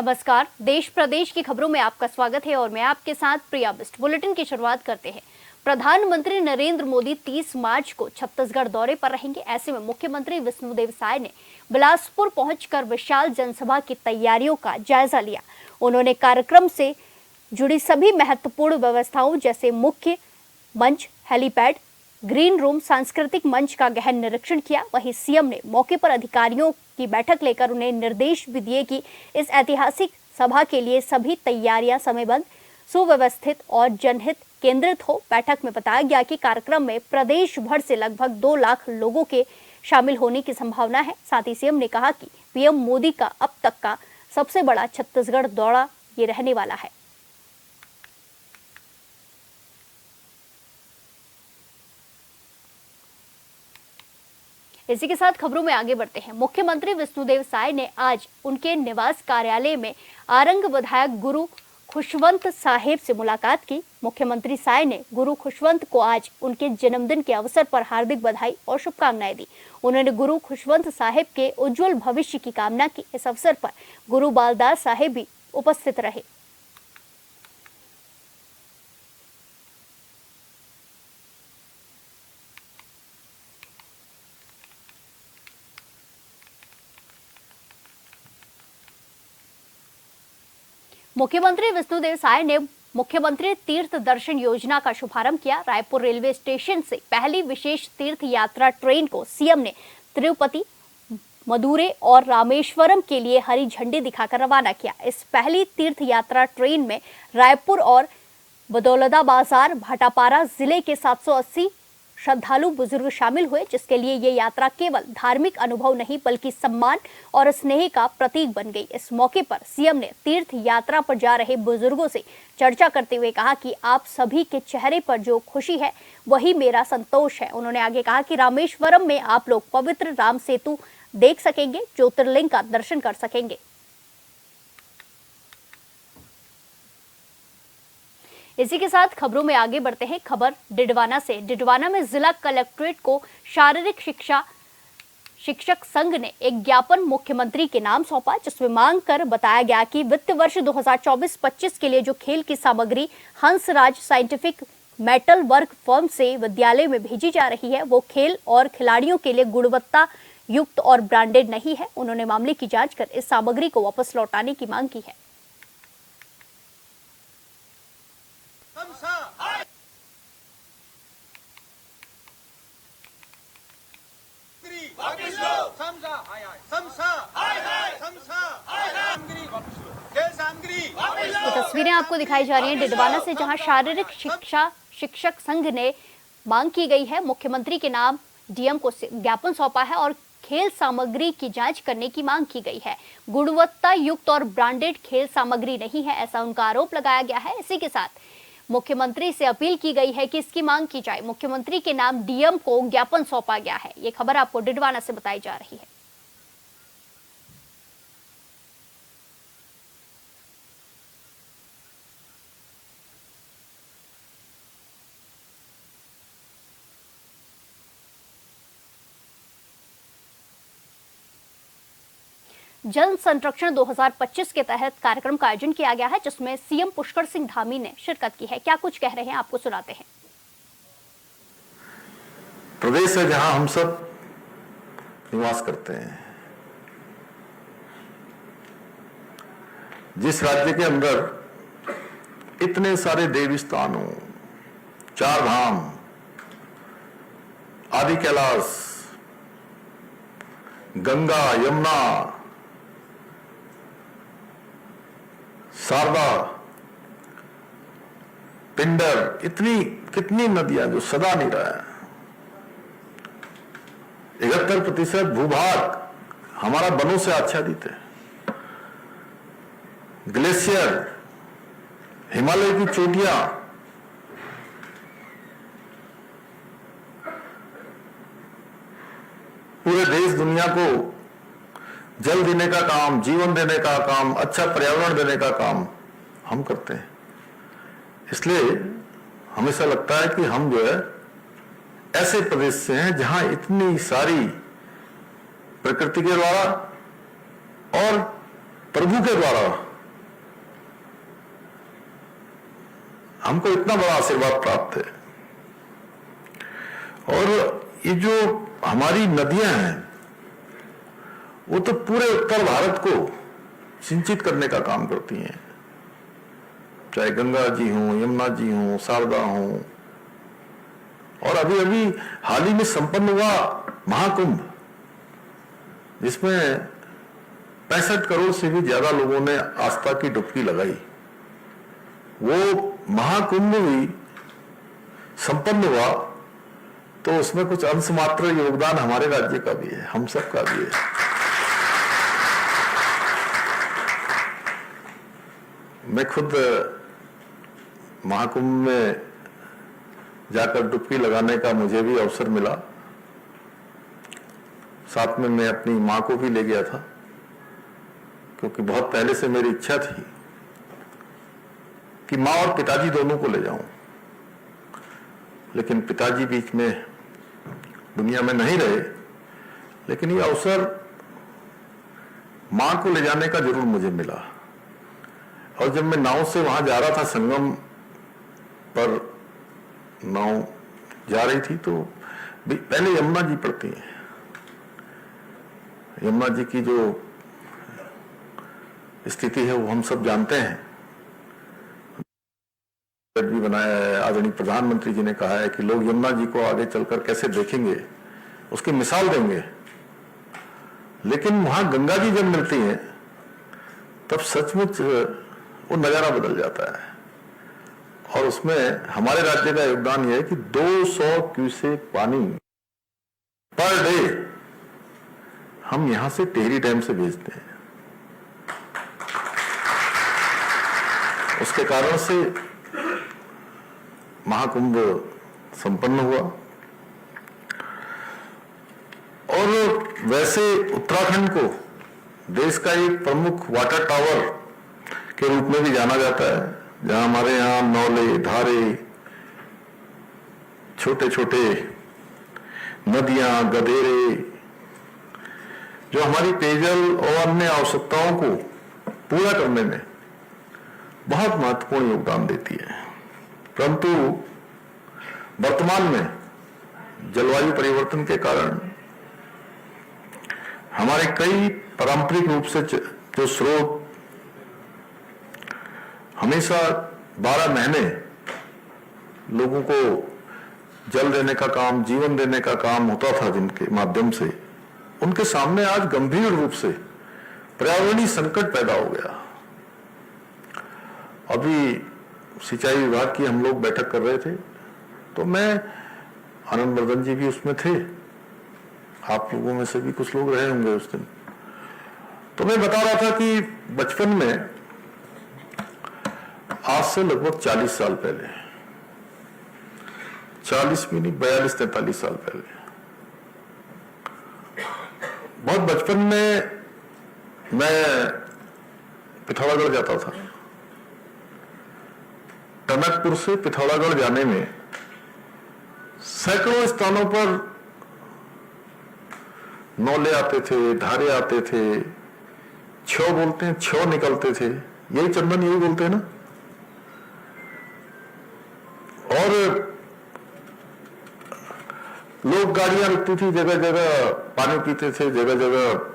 नमस्कार, देश प्रदेश की खबरों में आपका स्वागत है और मैं आपके साथ प्रिया बिस्ट। बुलेटिन की शुरुआत करते हैं। प्रधानमंत्री नरेंद्र मोदी 30 मार्च को छत्तीसगढ़ दौरे पर रहेंगे। ऐसे में मुख्यमंत्री विष्णुदेव साय ने बिलासपुर पहुंचकर विशाल जनसभा की तैयारियों का जायजा लिया। उन्होंने कार्यक्रम से जुड़ी सभी महत्वपूर्ण व्यवस्थाओं जैसे मुख्य मंच, हेलीपैड, ग्रीन रूम, सांस्कृतिक मंच का गहन निरीक्षण किया। वहीं सीएम ने मौके पर अधिकारियों की बैठक लेकर उन्हें निर्देश भी दिए कि इस ऐतिहासिक सभा के लिए सभी तैयारियां समयबद्ध, सुव्यवस्थित और जनहित केंद्रित हो। बैठक में बताया गया कि कार्यक्रम में प्रदेश भर से लगभग 2 लाख लोगों के शामिल होने की संभावना है। साथ ही सीएम ने कहा कि पीएम मोदी का अब तक का सबसे बड़ा छत्तीसगढ़ दौरा ये रहने वाला है। इसी के साथ खबरों में आगे बढ़ते हैं। मुख्यमंत्री विष्णुदेव साय ने आज उनके निवास कार्यालय में आरंग विधायक गुरु खुशवंत साहेब से मुलाकात की। मुख्यमंत्री साय ने गुरु खुशवंत को आज उनके जन्मदिन के अवसर पर हार्दिक बधाई और शुभकामनाएं दी। उन्होंने गुरु खुशवंत साहेब के उज्जवल भविष्य की कामना की। इस अवसर पर गुरु बालदास साहेब भी उपस्थित रहे। मुख्यमंत्री विष्णुदेव साय ने मुख्यमंत्री तीर्थ दर्शन योजना का शुभारंभ किया। रायपुर रेलवे स्टेशन से पहली विशेष तीर्थ यात्रा ट्रेन को सीएम ने तिरुपति, मदुरै और रामेश्वरम के लिए हरी झंडी दिखाकर रवाना किया। इस पहली तीर्थ यात्रा ट्रेन में रायपुर और बदौलताबाजार, भाटापारा जिले के 780 श्रद्धालु बुजुर्ग शामिल हुए, जिसके लिए ये यात्रा केवल धार्मिक अनुभव नहीं बल्कि सम्मान और स्नेह का प्रतीक बन गई। इस मौके पर सीएम ने तीर्थ यात्रा पर जा रहे बुजुर्गों से चर्चा करते हुए कहा कि आप सभी के चेहरे पर जो खुशी है वही मेरा संतोष है। उन्होंने आगे कहा कि रामेश्वरम में आप लोग पवित्र राम सेतु देख सकेंगे, ज्योतिर्लिंग का दर्शन कर सकेंगे। इसी के साथ खबरों में आगे बढ़ते हैं। खबर डिडवाना से। डिडवाना में जिला कलेक्ट्रेट को शारीरिक शिक्षा शिक्षक संघ ने एक ज्ञापन मुख्यमंत्री के नाम सौंपा, जिसमें मांग कर बताया गया कि वित्त वर्ष 2024-25 के लिए जो खेल की सामग्री Hansraj scientific metal work firm से विद्यालय में भेजी जा रही है वो खेल और खिलाड़ियों के लिए गुणवत्ता युक्त और ब्रांडेड नहीं है। उन्होंने मामले की जांच कर इस सामग्री को वापस लौटाने की मांग की है। तो तस्वीरें आपको दिखाई जा रही हैं डिडवाना से, जहां शारीरिक शिक्षा शिक्षक संघ ने मांग की गई है। मुख्यमंत्री के नाम डीएम को ज्ञापन सौंपा है और खेल सामग्री की जांच करने की मांग की गई है। गुणवत्ता युक्त और ब्रांडेड खेल सामग्री नहीं है, ऐसा उनका आरोप लगाया गया है। इसी के साथ मुख्यमंत्री से अपील की गई है कि इसकी मांग की जाए। मुख्यमंत्री के नाम डीएम को ज्ञापन सौंपा गया है। ये खबर आपको डिडवाना से बताई जा रही है। जल संरक्षण 2025 के तहत कार्यक्रम का आयोजन किया गया है, जिसमें सीएम पुष्कर सिंह धामी ने शिरकत की है। क्या कुछ कह रहे हैं आपको सुनाते हैं। प्रदेश है जहां हम सब निवास करते हैं, जिस राज्य के अंदर इतने सारे देवी स्थानों, 4 धाम, आदि कैलाश, गंगा, यमुना, शारदा, पिंडर, इतनी कितनी नदियां जो सदा नीरा है। 71% भूभाग हमारा वनों से आच्छादित है। ग्लेशियर, हिमालय की चोटियां, पूरे देश दुनिया को जल देने का काम, जीवन देने का काम, अच्छा पर्यावरण देने का काम हम करते हैं। इसलिए हमेशा लगता है कि हम जो है ऐसे प्रदेश से हैं जहां इतनी सारी प्रकृति के द्वारा और प्रभु के द्वारा हमको इतना बड़ा आशीर्वाद प्राप्त है। और ये जो हमारी नदियां हैं वो तो पूरे उत्तर भारत को सिंचित करने का काम करती हैं, चाहे गंगा जी हो, यमुना जी हो, शारदा हो, और अभी अभी हाल ही में संपन्न हुआ महाकुंभ, जिसमें 65 करोड़ से भी ज्यादा लोगों ने आस्था की डुबकी लगाई, वो महाकुंभ भी संपन्न हुआ तो उसमें कुछ अंश मात्र योगदान हमारे राज्य का भी है, हम सब का भी है। मैं खुद महाकुंभ में जाकर डुबकी लगाने का मुझे भी अवसर मिला, साथ में मैं अपनी मां को भी ले गया था, क्योंकि बहुत पहले से मेरी इच्छा थी कि मां और पिताजी दोनों को ले जाऊं, लेकिन पिताजी बीच में दुनिया में नहीं रहे। लेकिन ये अवसर मां को ले जाने का जरूर मुझे मिला। और जब मैं नाव से वहां जा रहा था, संगम पर नाव जा रही थी, तो पहले यमुना जी पड़ती हैं। यमुना जी की जो स्थिति है वो हम सब जानते हैं, भी बनाया है, आदरणीय प्रधानमंत्री जी ने कहा है कि लोग यमुना जी को आगे चलकर कैसे देखेंगे, उसकी मिसाल देंगे। लेकिन वहां गंगा जी जब मिलती हैं तब सचमुच वो नजारा बदल जाता है। और उसमें हमारे राज्य का योगदान यह है कि 200 क्यूसेक पानी पर डे हम यहां से टिहरी डैम से भेजते हैं। उसके कारण से महाकुंभ संपन्न हुआ। और वैसे उत्तराखंड को देश का एक प्रमुख वाटर टावर के रूप में भी जाना जाता है, जहां हमारे यहां नौले, धारे, छोटे छोटे नदियां, गदेरे, जो हमारी पेयजल और अन्य आवश्यकताओं को पूरा करने में बहुत महत्वपूर्ण योगदान देती है। परंतु वर्तमान में जलवायु परिवर्तन के कारण हमारे कई पारंपरिक रूप से जो स्रोत हमेशा 12 महीने लोगों को जल देने का काम, जीवन देने का काम होता था, जिनके माध्यम से उनके सामने आज गंभीर रूप से पर्यावरणीय संकट पैदा हो गया। अभी सिंचाई विभाग की हम लोग बैठक कर रहे थे, तो मैं, आनंद वर्धन जी भी उसमें थे, आप लोगों में से भी कुछ लोग रहे होंगे उस दिन। तो मैं बता रहा था कि बचपन में, आज से लगभग 40 साल पहले, 40 भी नहीं, 42-43 साल पहले, बहुत बचपन में मैं पिथौरागढ़ जाता था। टनकपुर से पिथौरागढ़ जाने में सैकड़ों स्थानों पर नौले आते थे, धारे आते थे, छो बोलते हैं, छो निकलते थे, यही चंदन, यही बोलते हैं ना। और लोग गाड़ियां रुकती थी, जगह जगह पानी पीते थे, जगह जगह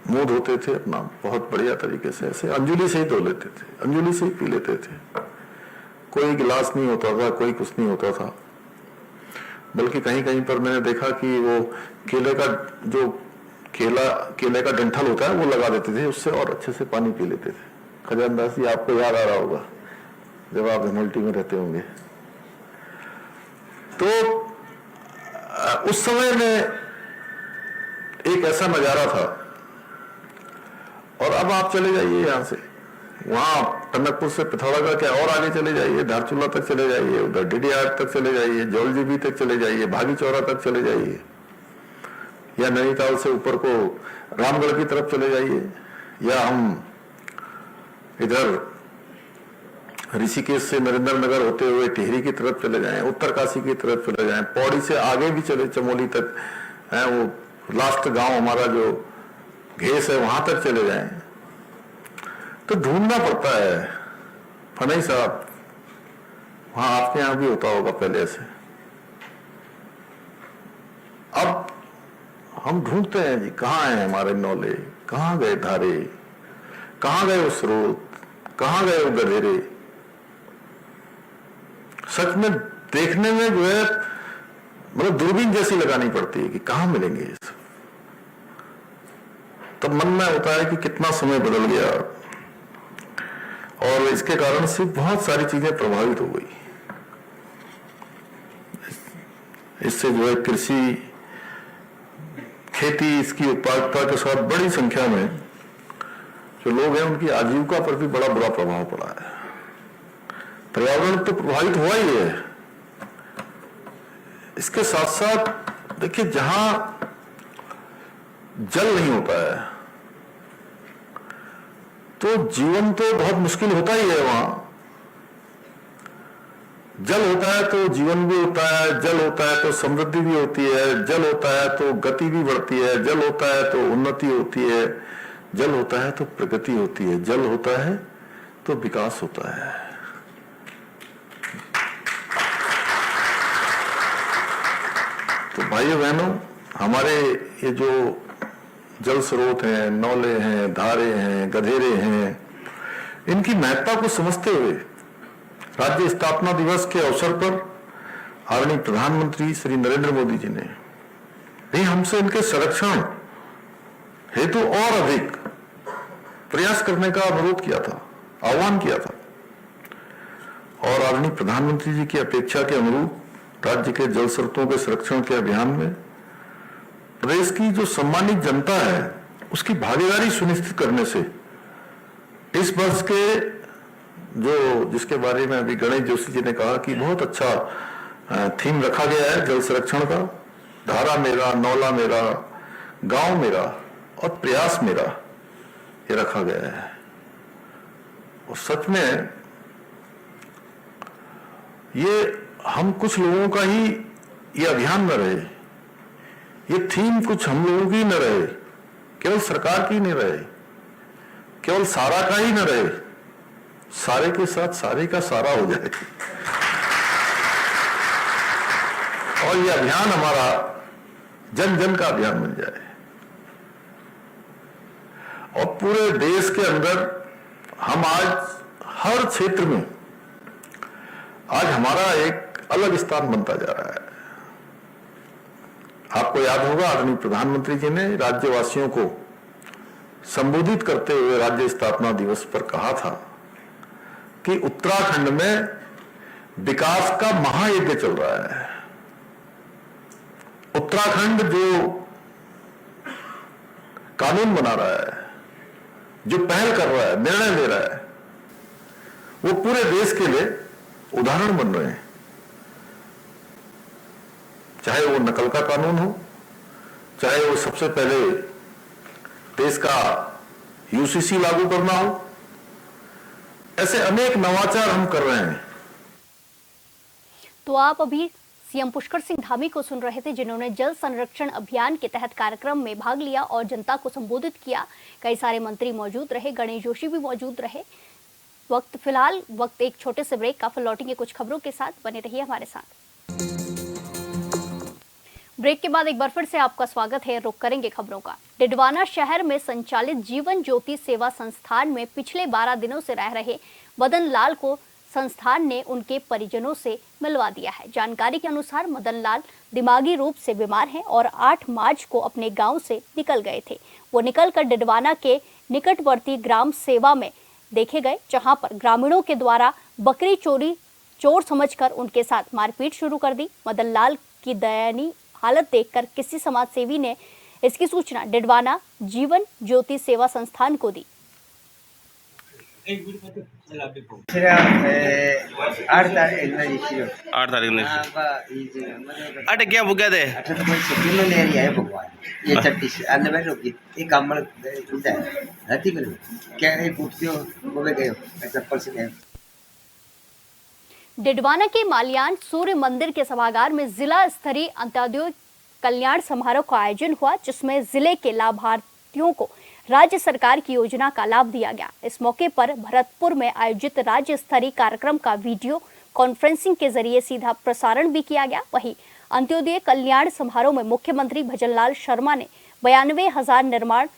मुंह धोते थे अपना, बहुत बढ़िया तरीके से, ऐसे अंजुली से ही धो लेते थे, अंजुली से ही पी लेते थे। कोई गिलास नहीं होता था, कोई कुछ नहीं होता था। बल्कि कहीं कहीं पर मैंने देखा कि वो केले का जो केले का डंठल होता है वो लगा देते थे, उससे और अच्छे से पानी पी लेते थे। खजानदास जी, आपको याद आ रहा होगा जब आप धनोल्टी में रहते होंगे। तो उस समय में एक ऐसा नजारा था। और अब आप चले जाइए यहां से, वहां टनकपुर से पिथौरागढ़ के और आगे चले जाइए, धारचूला तक चले जाइए, उधर डीडीआर तक चले जाइए, जौलजीबी तक चले जाइए, भागी चौरा तक चले जाइए, या नैनीताल से ऊपर को रामगढ़ की तरफ चले जाइए, या हम इधर ऋषिकेश से नरेंद्र नगर होते हुए टिहरी की तरफ चले जाएं, उत्तरकाशी की तरफ चले जाएं, पौड़ी से आगे भी चले चमोली तक है, वो लास्ट गांव हमारा जो घेस है वहां तक चले जाएं, तो ढूंढना पड़ता है। फनई साहब, वहां आपके यहां भी होता होगा पहले से। अब हम ढूंढते हैं जी, कहाँ हैं हमारे नौले, कहाँ गए धारे, कहाँ गए वो स्रोत, कहाँ गए वो गधेरे। सच में देखने में जो है मतलब दूरबीन जैसी लगानी पड़ती है कि कहाँ मिलेंगे ये सब। तब मन में होता है कि कितना समय बदल गया और इसके कारण से बहुत सारी चीजें प्रभावित हो गई। इससे जो है कृषि, खेती, इसकी उत्पादकता के साथ बड़ी संख्या में जो लोग हैं उनकी आजीविका पर भी बड़ा बुरा प्रभाव पड़ा है। पर्यावरण तो प्रभावित हुआ ही है, इसके साथ साथ देखिए जहां जल नहीं होता है तो जीवन तो बहुत मुश्किल होता ही है। वहां जल होता है तो जीवन भी होता है, जल होता है तो समृद्धि भी होती है, जल होता है तो गति भी बढ़ती है, जल होता है तो उन्नति होती है, जल होता है तो प्रगति होती है, जल होता है तो विकास होता है। तो भाइयों बहनों, हमारे ये जो जल स्रोत हैं, नौले हैं, धारे हैं, गधेरे हैं, इनकी महत्ता को समझते हुए राज्य स्थापना दिवस के अवसर पर आदरणीय प्रधानमंत्री श्री नरेंद्र मोदी जी ने भी हमसे इनके संरक्षण हेतु और अधिक प्रयास करने का अनुरोध किया था, आह्वान किया था। और आदरणीय प्रधानमंत्री जी की अपेक्षा के अनुरूप राज्य के जल स्रोतों के संरक्षण के अभियान में प्रदेश की जो सम्मानित जनता है उसकी भागीदारी सुनिश्चित करने से इस वर्ष के जिसके बारे में अभी गणेश जोशी जी ने कहा कि बहुत अच्छा थीम रखा गया है जल संरक्षण का, धारा मेरा, नौला मेरा, गांव मेरा और प्रयास मेरा, ये रखा गया है। और सच में ये हम कुछ लोगों का ही ये अभियान न रहे, ये थीम कुछ हम लोगों की न रहे, केवल सरकार की नहीं रहे, केवल सारा का ही न रहे, सारे के साथ सारे का सारा हो जाए और ये अभियान हमारा जन जन का अभियान बन जाए और पूरे देश के अंदर हम आज हर क्षेत्र में आज हमारा एक अलग स्थान बनता जा रहा है। आपको याद होगा आदरणीय प्रधानमंत्री जी ने राज्यवासियों को संबोधित करते हुए राज्य स्थापना दिवस पर कहा था कि उत्तराखंड में विकास का महायज्ञ चल रहा है। उत्तराखंड जो कानून बना रहा है, जो पहल कर रहा है, निर्णय ले रहा है, वो पूरे देश के लिए उदाहरण बन रहे हैं। चाहे वो नकल का कानून हो, चाहे वो सबसे पहले देश का यूसीसी लागू करना हो, ऐसे अनेक नवाचार हम कर रहे हैं। तो आप अभी सीएम पुष्कर सिंह धामी को सुन रहे थे, जिन्होंने जल संरक्षण अभियान के तहत कार्यक्रम में भाग लिया और जनता को संबोधित किया। कई सारे मंत्री मौजूद रहे, गणेश जोशी भी मौजूद रहे। फिलहाल वक्त एक छोटे से ब्रेक का, फिर लौटेंगे कुछ खबरों के साथ। बने रहिए हमारे साथ। ब्रेक के बाद एक बार फिर से आपका स्वागत है। रुक करेंगे खबरों का। डिडवाना शहर में संचालित जीवन ज्योति सेवा संस्थान में पिछले 12 दिनों से रह रहे मदन लाल को संस्थान ने उनके परिजनों से मिलवा दिया है। जानकारी के अनुसार मदन लाल दिमागी रूप से बीमार हैं और 8 मार्च को अपने गांव से निकल गए थे। वो निकलकर डिडवाना के निकटवर्ती ग्राम सेवा में देखे गए, जहां पर ग्रामीणों के द्वारा बकरी चोर समझकर उनके साथ मारपीट शुरू कर दी। मदन लाल की दयनीय हालत देखकर किसी समाज सेवी ने इसकी सूचना डिडवाना जीवन ज्योति सेवा संस्थान को दी। 8 तारीख ने अटे क्या बुका दे भगवान ये 36 अन्य बैठो की एक कमल हती करो क्या एक उठते हो वो गए चप्पल से गए। डिडवाना के माल्यान सूर्य मंदिर के सभागार में जिला स्तरीय अंत्योदय कल्याण समारोह का आयोजन हुआ, जिसमें जिले के लाभार्थियों को राज्य सरकार की योजना का लाभ दिया गया। इस मौके पर भरतपुर में आयोजित राज्य स्तरीय कार्यक्रम का वीडियो कॉन्फ्रेंसिंग के जरिए सीधा प्रसारण भी किया गया। वहीं अंत्योदय कल्याण समारोह में मुख्यमंत्री भजनलाल शर्मा ने 92,000 निर्माण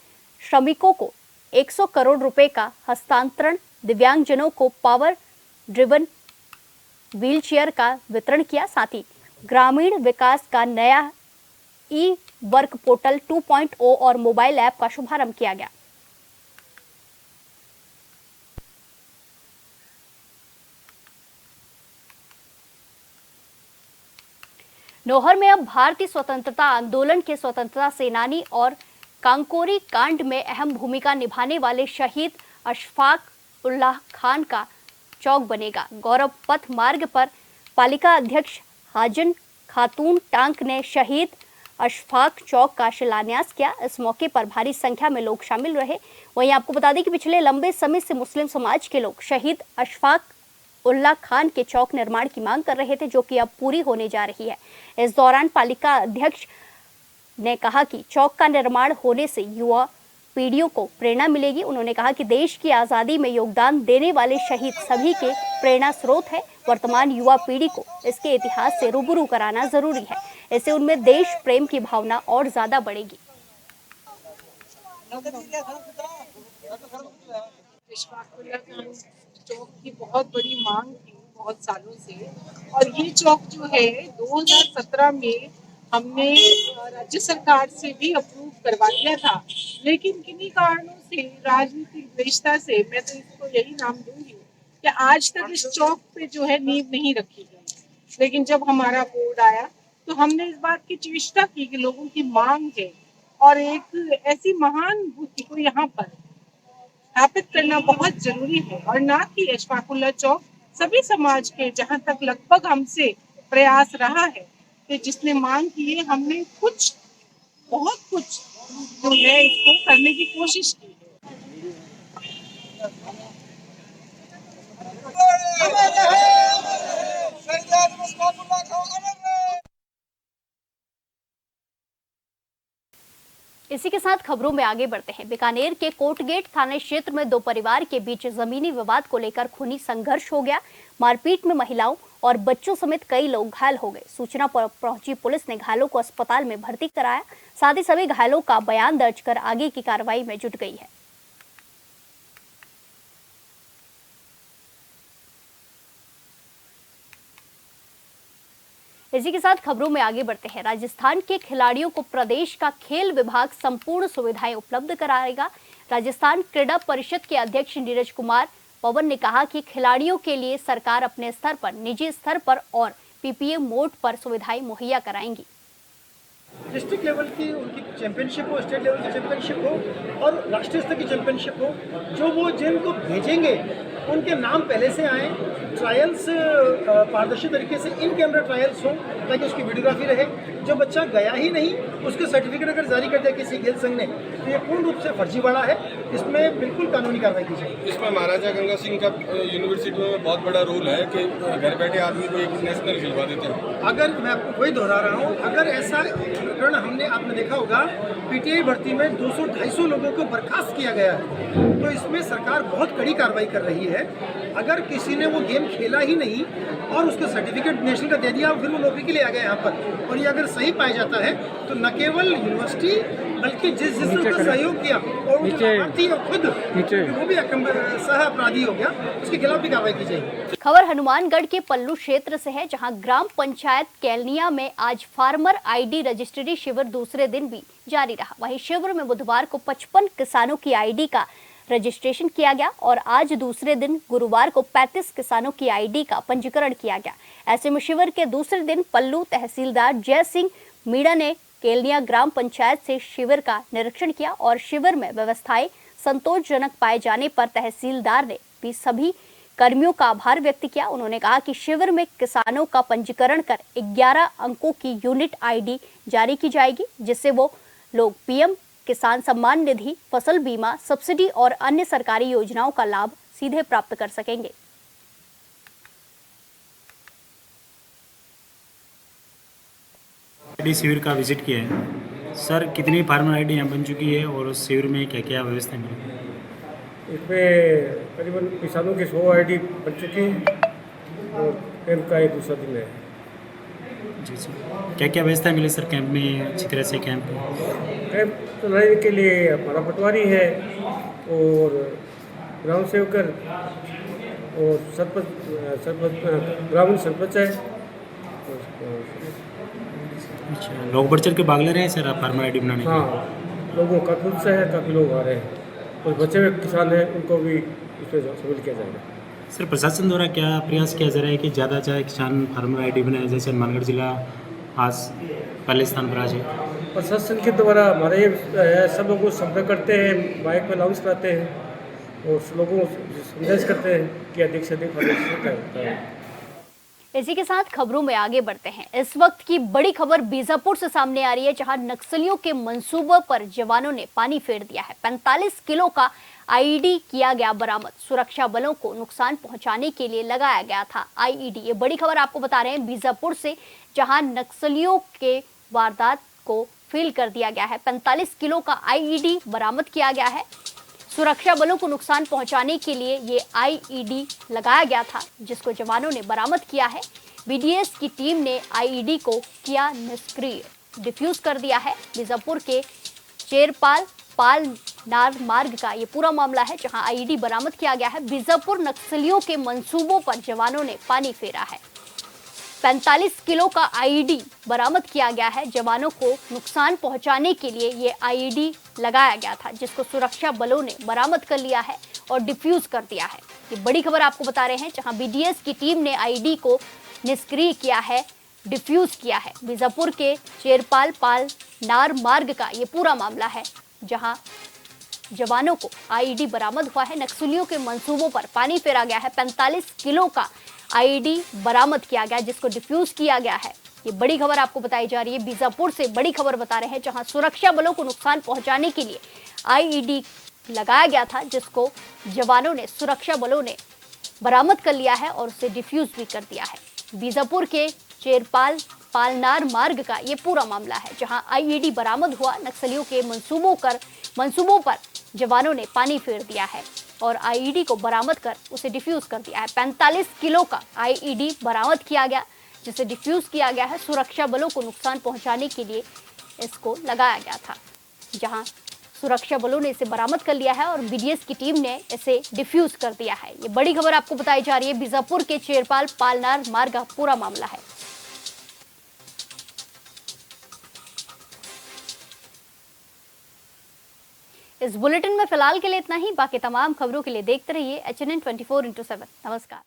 श्रमिकों को 100 करोड़ रुपए का हस्तांतरण, दिव्यांगजनों को पावर ड्रिवन व्हीलचेयर का वितरण किया। साथ ही ग्रामीण विकास का नया ई वर्क पोर्टल 2.0 और मोबाइल ऐप का शुभारंभ किया गया। नौहर में अब भारतीय स्वतंत्रता आंदोलन के स्वतंत्रता सेनानी और कांकोरी कांड में अहम भूमिका निभाने वाले शहीद अशफाक उल्लाह खान का चौक बनेगा। गौरव पथ मार्ग पर पालिका अध्यक्ष हाजन खातून टांक ने शहीद अशफाक चौक का शिलान्यास किया। इस मौके पर भारी संख्या में लोग शामिल रहे। वहीं आपको बता दें कि पिछले लंबे समय से मुस्लिम समाज के लोग शहीद अशफाक उल्लाह खान के चौक निर्माण की मांग कर रहे थे, जो कि अब पूरी होने जा रही है। इस दौरान पालिका अध्यक्ष ने कहा कि चौक का निर्माण होने से युवा पीढ़ियों को प्रेरणा मिलेगी। उन्होंने कहा कि देश की आज़ादी में योगदान देने वाले शहीद सभी के प्रेरणा स्रोत है। वर्तमान युवा पीढ़ी को इसके इतिहास से रूबरू कराना जरूरी है। इससे उनमें देश प्रेम की भावना और ज्यादा बढ़ेगी। चौक की बहुत बड़ी मांग थी बहुत सालों से, और ये चौक जो है 2017 में हमने राज्य सरकार से भी अप्रूव करवा दिया था, लेकिन किन्हीं कारणों से, राजनीतिक द्वेषता से, मैं तो इसको यही नाम दूंगी कि आज तक इस चौक पे जो है नींव नहीं रखी गई। लेकिन जब हमारा बोर्ड आया तो हमने इस बात की चेष्टा की कि लोगों की मांग है और एक ऐसी महान बुद्धि को यहाँ पर स्थापित करना बहुत जरूरी है, और ना कि अशफाकुल्लाह चौक सभी समाज के, जहाँ तक लगभग हमसे प्रयास रहा है कि जिसने मांग की है, हमने कुछ बहुत कुछ जो है इसको करने की कोशिश की है। इसी के साथ खबरों में आगे बढ़ते हैं। बीकानेर के कोटगेट थाना क्षेत्र में दो परिवार के बीच जमीनी विवाद को लेकर खूनी संघर्ष हो गया। मारपीट में महिलाओं और बच्चों समेत कई लोग घायल हो गए। सूचना पर पहुंची पुलिस ने घायलों को अस्पताल में भर्ती कराया। साथ ही सभी घायलों का बयान दर्ज कर आगे की कार्रवाई में जुट गई है। इसी के साथ खबरों में आगे बढ़ते हैं। राजस्थान के खिलाड़ियों को प्रदेश का खेल विभाग संपूर्ण सुविधाएं उपलब्ध कराएगा। राजस्थान क्रीड़ा परिषद के अध्यक्ष नीरज कुमार पवन ने कहा कि खिलाड़ियों के लिए सरकार अपने स्तर पर, निजी स्तर पर और पीपीए मोड पर सुविधाएं मुहैया कराएंगी। डिस्ट्रिक्ट लेवल की उनकी चैंपियनशिप हो, स्टेट लेवल की चैंपियनशिप हो और राष्ट्रीय स्तर की चैंपियनशिप हो, जो वो जिनको भेजेंगे उनके नाम पहले से आए। ट्रायल्स पारदर्शी तरीके से इन कैमरा ट्रायल्स हों ताकि उसकी वीडियोग्राफी रहे। जो बच्चा गया ही नहीं उसके सर्टिफिकेट अगर जारी कर दिया किसी खेल संघ ने तो ये पूर्ण रूप से फर्जीवाड़ा है। इसमें बिल्कुल कानूनी कार्रवाई की जाए। इसमें महाराजा गंगा सिंह का यूनिवर्सिटी में बहुत बड़ा रोल है कि घर बैठे आदमी को एक नेशनल खिलवा देते हैं। अगर मैं आपको वही दोहरा रहा हूँ, अगर ऐसा प्रकरण आपने देखा होगा पीटीआई भर्ती में 200-250 लोगों को बर्खास्त किया गया है, तो इसमें सरकार बहुत कड़ी कार्रवाई कर रही है। अगर किसी ने वो गेम खेला ही नहीं और उसका सर्टिफिकेट नेशनल का दे दिया और फिर वो नौकरी के लिए आ गया यहाँ पर, और ये अगर सही पाया जाता है तो न केवल यूनिवर्सिटी बल्कि जिसने उसका सहयोग किया और वो खुद वो भी सह अपराधी हो गया, उसके खिलाफ भी कार्रवाई की जाएगी। खबर हनुमानगढ़ के पल्लू क्षेत्र से है, जहां ग्राम पंचायत केलनिया में आज फार्मर आईडी रजिस्ट्री शिविर दूसरे दिन भी जारी रहा। वहीं शिविर में बुधवार को 55 किसानों की आईडी का रजिस्ट्रेशन किया गया और आज दूसरे दिन गुरुवार को 35 किसानों की आईडी का पंजीकरण किया गया। ऐसे में शिविर के दूसरे दिन पल्लू तहसीलदार जय सिंह मीणा ने केलनिया ग्राम पंचायत से शिविर का निरीक्षण किया और शिविर में व्यवस्थाएं संतोषजनक पाए जाने पर तहसीलदार ने भी सभी कर्मियों का आभार व्यक्त किया। उन्होंने कहा कि शिविर में किसानों का पंजीकरण कर 11 अंकों की यूनिट आईडी जारी की जाएगी, जिससे वो लोग पीएम किसान सम्मान निधि, फसल बीमा, सब्सिडी और अन्य सरकारी योजनाओं का लाभ सीधे प्राप्त कर सकेंगे। आईडी शिविर का विजिट किया है। सर, कितनी फार्मर आईडी यहाँ बन चुकी है और उस शिविर में क्या क्या व्यवस्था मिली? इसमें करीबन किसानों की 100 आईडी बन चुकी हैं और कैंप का ये दूसरा दिन है। जी जी, क्या क्या व्यवस्था मिली सर कैंप में, अच्छी तरह से कैंप कैंप चलाने के लिए हमारा पटवारी है और ग्राम सेवकर और सरपंच ग्रामीण सरपंच है। अच्छा, लोग बढ़ चढ़ के भाग ले रहे हैं सर फार्मर आईडी बनाने के लिए? हाँ, लोगों का खुद से है, काफ़ी लोग आ रहे हैं। कुछ बचे हुए किसान हैं, उनको भी इसमें शामिल किया जाएगा। सर प्रशासन द्वारा क्या प्रयास किया जा रहा है कि ज़्यादा चाहे किसान फार्मर आईडी बनाए, जैसे हनुमानगढ़ जिला आज पहले स्थान पर आ जाए? प्रशासन के द्वारा हमारे सब लोगों को संपर्क करते हैं, बाइक में अनाउंस कराते हैं और लोगों को संदेश करते हैं कि अधिक से अधिक होता है। इसी के साथ खबरों में आगे बढ़ते हैं। इस वक्त की बड़ी खबर बीजापुर से सामने आ रही है, जहां नक्सलियों के मंसूबों पर जवानों ने पानी फेर दिया है। 45 किलो का आईईडी किया गया बरामद। सुरक्षा बलों को नुकसान पहुंचाने के लिए लगाया गया था आईईडी। ये बड़ी खबर आपको बता रहे हैं बीजापुर से, जहां नक्सलियों के वारदात को फेल कर दिया गया है। 45 किलो का आईईडी बरामद किया गया है। सुरक्षा बलों को नुकसान पहुंचाने के लिए ये आईईडी लगाया गया था, जिसको जवानों ने बरामद किया है। बीडीएस की टीम ने आईईडी को किया निष्क्रिय, डिफ्यूज कर दिया है। बीजापुर के चेरपाल पालनार मार्ग का ये पूरा मामला है, जहां आईईडी बरामद किया गया है। बीजापुर नक्सलियों के मंसूबों पर जवानों ने पानी फेरा है। 45 किलो का आईईडी बरामद किया गया है। जवानों को नुकसान पहुंचाने के लिए ये आईईडी लगाया गया था, जिसको सुरक्षा बलों ने बरामद कर लिया है और डिफ्यूज कर दिया है। ये बड़ी खबर आपको बता रहे हैं, जहां बीडीएस की टीम ने आईईडी को निष्क्रिय किया है, डिफ्यूज किया है। बीजापुर के चेरपाल पालनार मार्ग का ये पूरा मामला है, जहां जवानों को आईईडी बरामद हुआ है। नक्सलियों के मंसूबों पर पानी फेरा गया है। 45 किलो का आईईडी बरामद किया गया, जिसको डिफ्यूज किया गया है। ये बड़ी खबर आपको बताई जा रही है। बीजापुर से बड़ी खबर बता रहे हैं, जहां सुरक्षा बलों को नुकसान पहुंचाने के लिए आईईडी लगाया गया था, जिसको जवानों ने, सुरक्षा बलों ने बरामद कर लिया है और उसे डिफ्यूज भी कर दिया है। बीजापुर के चेरपाल पालनार मार्ग का ये पूरा मामला है, जहां आईईडी बरामद हुआ। नक्सलियों के मंसूबों पर जवानों ने पानी फेर दिया है और आईईडी को बरामद कर उसे डिफ्यूज कर दिया है। 45 किलो का आईईडी बरामद किया गया, जिसे डिफ्यूज किया गया है। सुरक्षा बलों को नुकसान पहुंचाने के लिए इसको लगाया गया था, जहां सुरक्षा बलों ने इसे बरामद कर लिया है और बीडीएस की टीम ने इसे डिफ्यूज कर दिया है। ये बड़ी खबर आपको बताई जा रही है। बीजापुर के चेरपाल पालनार मार्ग का पूरा मामला है। इस बुलेटिन में फिलहाल के लिए इतना ही। बाकी तमाम खबरों के लिए देखते रहिए HNN 24/7। नमस्कार।